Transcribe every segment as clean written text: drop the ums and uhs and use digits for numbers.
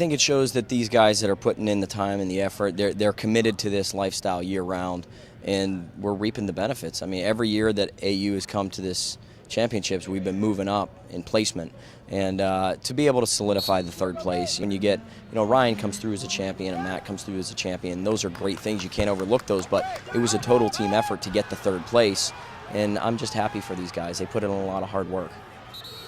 think it shows that these guys that are putting in the time and the effort, they're committed to this lifestyle year-round, and we're reaping the benefits. I mean, every year that AU has come to this championships, we've been moving up in placement, and to be able to solidify the third place, when you get, Ryan comes through as a champion and Matt comes through as a champion, those are great things. You can't overlook those, but it was a total team effort to get the third place, and I'm just happy for these guys. They put in a lot of hard work.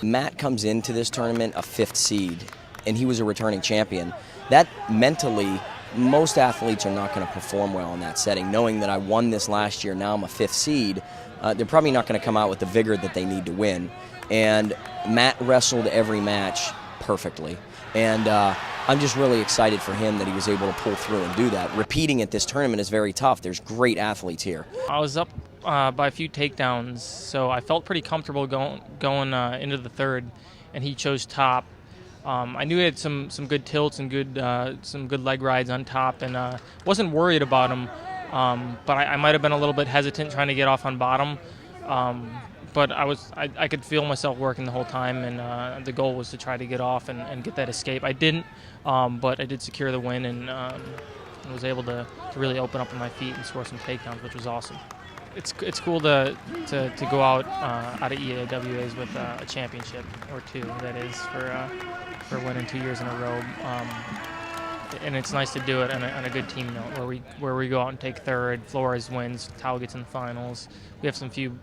Matt comes into this tournament a 5th seed, and he was a returning champion. That mentally, most athletes are not going to perform well in that setting. Knowing that I won this last year, now I'm a 5th seed, they're probably not going to come out with the vigor that they need to win. And Matt wrestled every match perfectly. And I'm just really excited for him that he was able to pull through and do that. Repeating at this tournament is very tough. There's great athletes here. I was up by a few takedowns, so I felt pretty comfortable going into the third, and he chose top. I knew he had some good tilts and some good leg rides on top, and wasn't worried about him. But I might have been a little bit hesitant trying to get off on bottom. But I could feel myself working the whole time, and the goal was to try to get off and get that escape. I didn't, but I did secure the win, and was able to really open up on my feet and score some takedowns, which was awesome. It's cool to go out of EIWAs with a championship or two, that is, for winning 2 years in a row. And it's nice to do it on a good team note, where we go out and take third. Flores wins, Tao gets in the finals. We have some few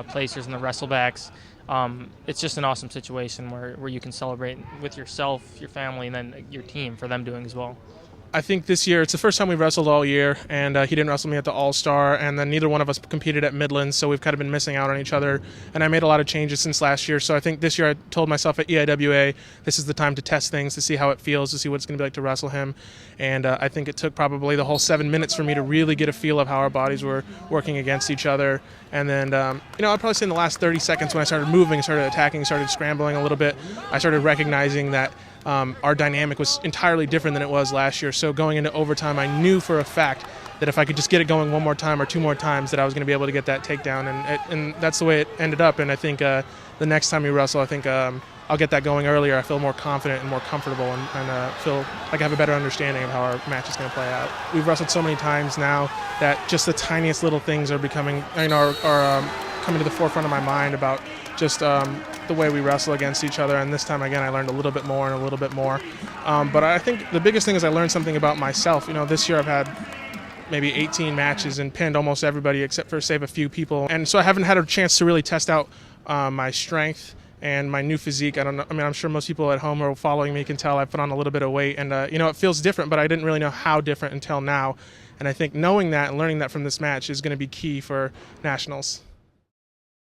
placers in the wrestlebacks. It's just an awesome situation where you can celebrate with yourself, your family, and then your team for them doing as well. I think this year, it's the first time we've wrestled all year, and he didn't wrestle me at the All-Star, and then neither one of us competed at Midlands, so we've kind of been missing out on each other, and I made a lot of changes since last year, so I think this year I told myself at EIWA, this is the time to test things, to see how it feels, to see what it's going to be like to wrestle him, and I think it took probably the whole 7 minutes for me to really get a feel of how our bodies were working against each other, and then, I'd probably say in the last 30 seconds when I started moving, started attacking, started scrambling a little bit, I started recognizing that our dynamic was entirely different than it was last year. So going into overtime, I knew for a fact that if I could just get it going one more time or 2 more times, that I was going to be able to get that takedown. And that's the way it ended up. And I think the next time we wrestle, I think I'll get that going earlier. I feel more confident and more comfortable, and feel like I have a better understanding of how our match is going to play out. We've wrestled so many times now that just the tiniest little things are becoming, are coming to the forefront of my mind about just the way we wrestle against each other, and this time again I learned a little bit more and a little bit more. But I think the biggest thing is I learned something about myself. This year I've had maybe 18 matches and pinned almost everybody except for save a few people, and so I haven't had a chance to really test out my strength and my new physique. I'm sure most people at home or following me can tell I put on a little bit of weight, and it feels different, but I didn't really know how different until now. And I think knowing that and learning that from this match is going to be key for nationals.